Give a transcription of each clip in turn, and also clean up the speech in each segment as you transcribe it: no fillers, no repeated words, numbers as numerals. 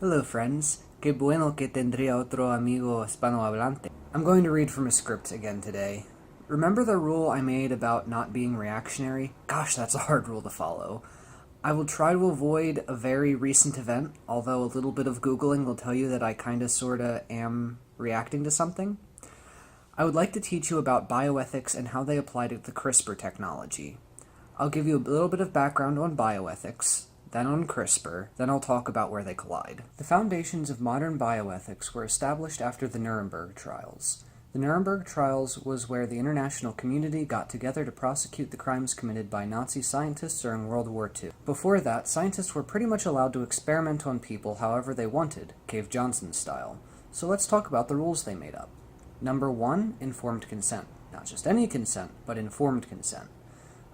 Hello friends, qué bueno que tendría otro amigo hispanohablante. I'm going to read from a script again today. Remember the rule I made about not being reactionary? Gosh, that's a hard rule to follow. I will try to avoid a very recent event, although a little bit of Googling will tell you that I kinda sorta am reacting to something. I would like to teach you about bioethics and how they apply to the CRISPR technology. I'll give you a little bit of background on bioethics, then on CRISPR, then I'll talk about where they collide. The foundations of modern bioethics were established after the Nuremberg trials. The Nuremberg trials was where the international community got together to prosecute the crimes committed by Nazi scientists during World War II. Before that, scientists were pretty much allowed to experiment on people however they wanted, Cave Johnson style. So let's talk about the rules they made up. Number 1, informed consent. Not just any consent, but informed consent.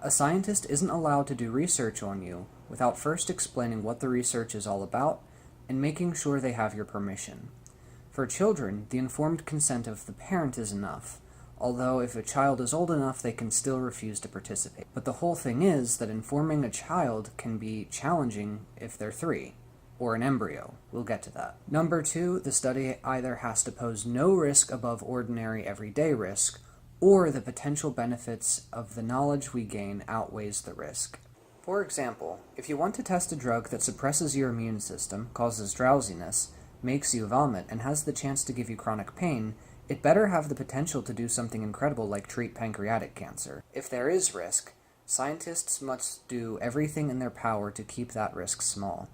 A scientist isn't allowed to do research on you without first explaining what the research is all about and making sure they have your permission. For children, the informed consent of the parent is enough, although if a child is old enough, they can still refuse to participate. But the whole thing is that informing a child can be challenging if they're 3, or an embryo. We'll get to that. Number 2, the study either has to pose no risk above ordinary everyday risk, or the potential benefits of the knowledge we gain outweighs the risk. For example, if you want to test a drug that suppresses your immune system, causes drowsiness, makes you vomit, and has the chance to give you chronic pain, it better have the potential to do something incredible like treat pancreatic cancer. If there is risk, scientists must do everything in their power to keep that risk small.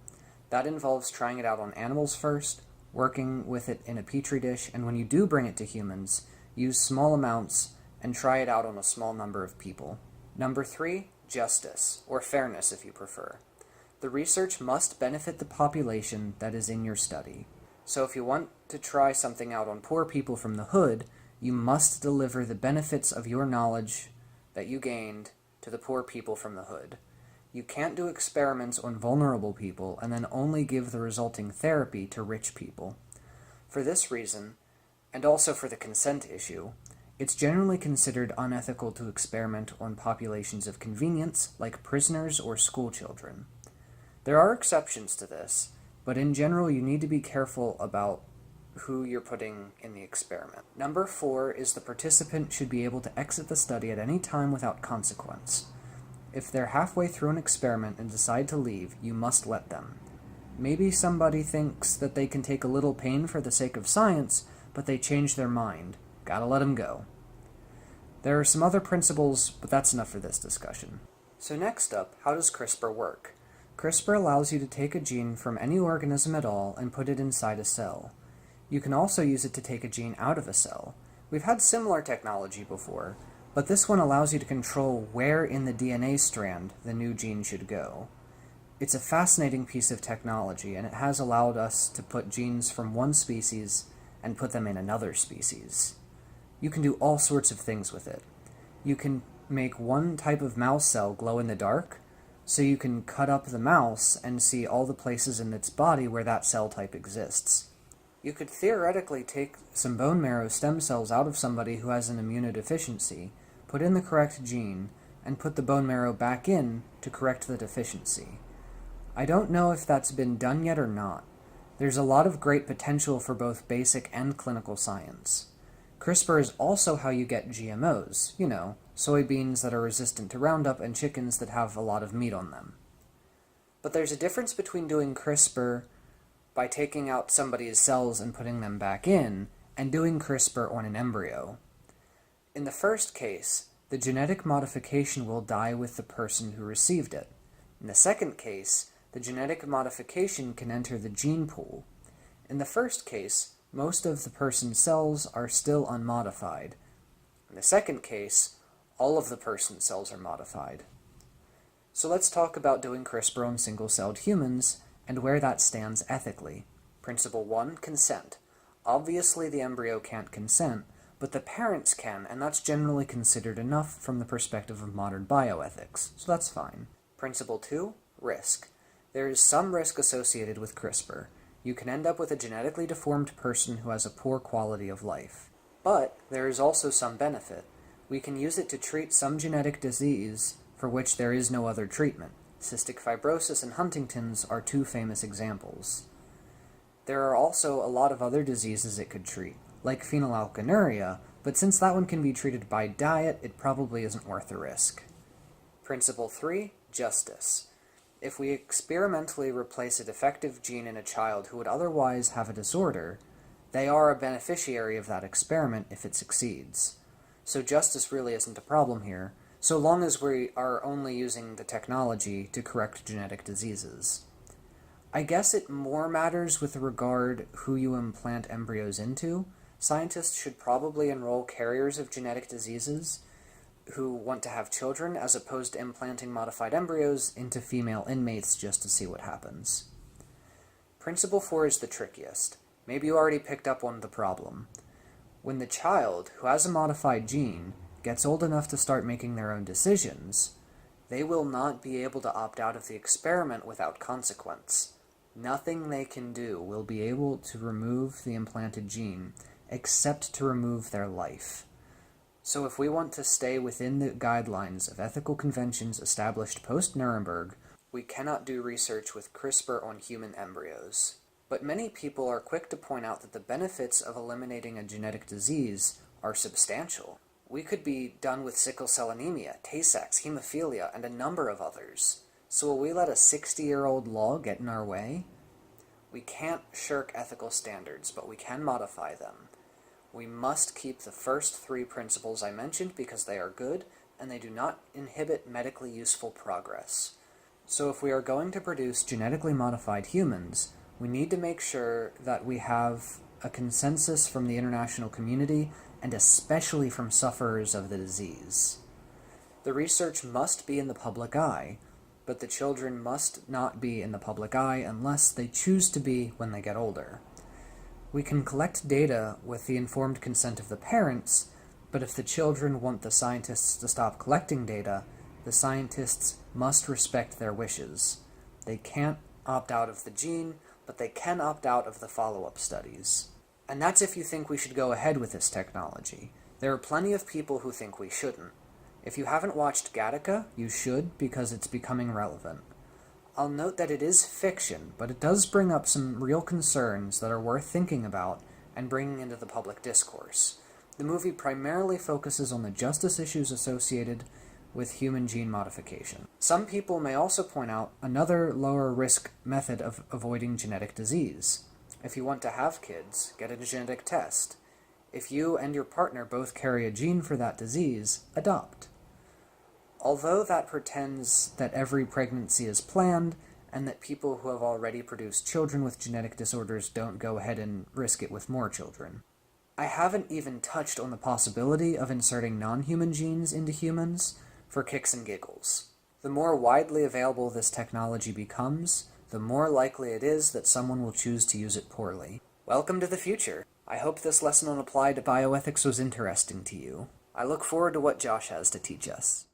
That involves trying it out on animals first, working with it in a petri dish, and when you do bring it to humans, use small amounts and try it out on a small number of people. Number 3, justice, or fairness if you prefer. The research must benefit the population that is in your study. So if you want to try something out on poor people from the hood, you must deliver the benefits of your knowledge that you gained to the poor people from the hood. You can't do experiments on vulnerable people and then only give the resulting therapy to rich people. For this reason, and also for the consent issue, it's generally considered unethical to experiment on populations of convenience, like prisoners or school children. There are exceptions to this, but in general you need to be careful about who you're putting in the experiment. Number 4 is the participant should be able to exit the study at any time without consequence. If they're halfway through an experiment and decide to leave, you must let them. Maybe somebody thinks that they can take a little pain for the sake of science, but they change their mind. Gotta let them go. There are some other principles, but that's enough for this discussion. So next up, how does CRISPR work? CRISPR allows you to take a gene from any organism at all and put it inside a cell. You can also use it to take a gene out of a cell. We've had similar technology before, but this one allows you to control where in the DNA strand the new gene should go. It's a fascinating piece of technology, and it has allowed us to put genes from one species and put them in another species. You can do all sorts of things with it. You can make one type of mouse cell glow in the dark, so you can cut up the mouse and see all the places in its body where that cell type exists. You could theoretically take some bone marrow stem cells out of somebody who has an immunodeficiency, put in the correct gene, and put the bone marrow back in to correct the deficiency. I don't know if that's been done yet or not. There's a lot of great potential for both basic and clinical science. CRISPR is also how you get GMOs, soybeans that are resistant to Roundup and chickens that have a lot of meat on them. But there's a difference between doing CRISPR by taking out somebody's cells and putting them back in, and doing CRISPR on an embryo. In the first case, the genetic modification will die with the person who received it. In the second case, the genetic modification can enter the gene pool. In the first case, most of the person's cells are still unmodified. In the second case, all of the person's cells are modified. So let's talk about doing CRISPR on single-celled humans and where that stands ethically. Principle 1, consent. Obviously the embryo can't consent, but the parents can, and that's generally considered enough from the perspective of modern bioethics, so that's fine. Principle 2, risk. There is some risk associated with CRISPR. You can end up with a genetically deformed person who has a poor quality of life. But there is also some benefit. We can use it to treat some genetic disease for which there is no other treatment. Cystic fibrosis and Huntington's are two famous examples. There are also a lot of other diseases it could treat, like phenylketonuria, but since that one can be treated by diet, it probably isn't worth the risk. Principle 3, justice. If we experimentally replace a defective gene in a child who would otherwise have a disorder, they are a beneficiary of that experiment if it succeeds. So justice really isn't a problem here, so long as we are only using the technology to correct genetic diseases. I guess it more matters with regard who you implant embryos into. Scientists should probably enroll carriers of genetic diseases who want to have children, as opposed to implanting modified embryos into female inmates just to see what happens. Principle 4 is the trickiest. Maybe you already picked up on the problem. When the child, who has a modified gene, gets old enough to start making their own decisions, they will not be able to opt out of the experiment without consequence. Nothing they can do will be able to remove the implanted gene, except to remove their life. So if we want to stay within the guidelines of ethical conventions established post-Nuremberg, we cannot do research with CRISPR on human embryos. But many people are quick to point out that the benefits of eliminating a genetic disease are substantial. We could be done with sickle cell anemia, Tay-Sachs, hemophilia, and a number of others. So will we let a 60-year-old law get in our way? We can't shirk ethical standards, but we can modify them. We must keep the first 3 principles I mentioned because they are good, and they do not inhibit medically useful progress. So if we are going to produce genetically modified humans, we need to make sure that we have a consensus from the international community, and especially from sufferers of the disease. The research must be in the public eye, but the children must not be in the public eye unless they choose to be when they get older. We can collect data with the informed consent of the parents, but if the children want the scientists to stop collecting data, the scientists must respect their wishes. They can't opt out of the gene, but they can opt out of the follow-up studies. And that's if you think we should go ahead with this technology. There are plenty of people who think we shouldn't. If you haven't watched Gattaca, you should, because it's becoming relevant. I'll note that it is fiction, but it does bring up some real concerns that are worth thinking about and bringing into the public discourse. The movie primarily focuses on the justice issues associated with human gene modification. Some people may also point out another lower-risk method of avoiding genetic disease. If you want to have kids, get a genetic test. If you and your partner both carry a gene for that disease, adopt. Although that pretends that every pregnancy is planned, and that people who have already produced children with genetic disorders don't go ahead and risk it with more children. I haven't even touched on the possibility of inserting non-human genes into humans for kicks and giggles. The more widely available this technology becomes, the more likely it is that someone will choose to use it poorly. Welcome to the future. I hope this lesson on applied bioethics was interesting to you. I look forward to what Josh has to teach us.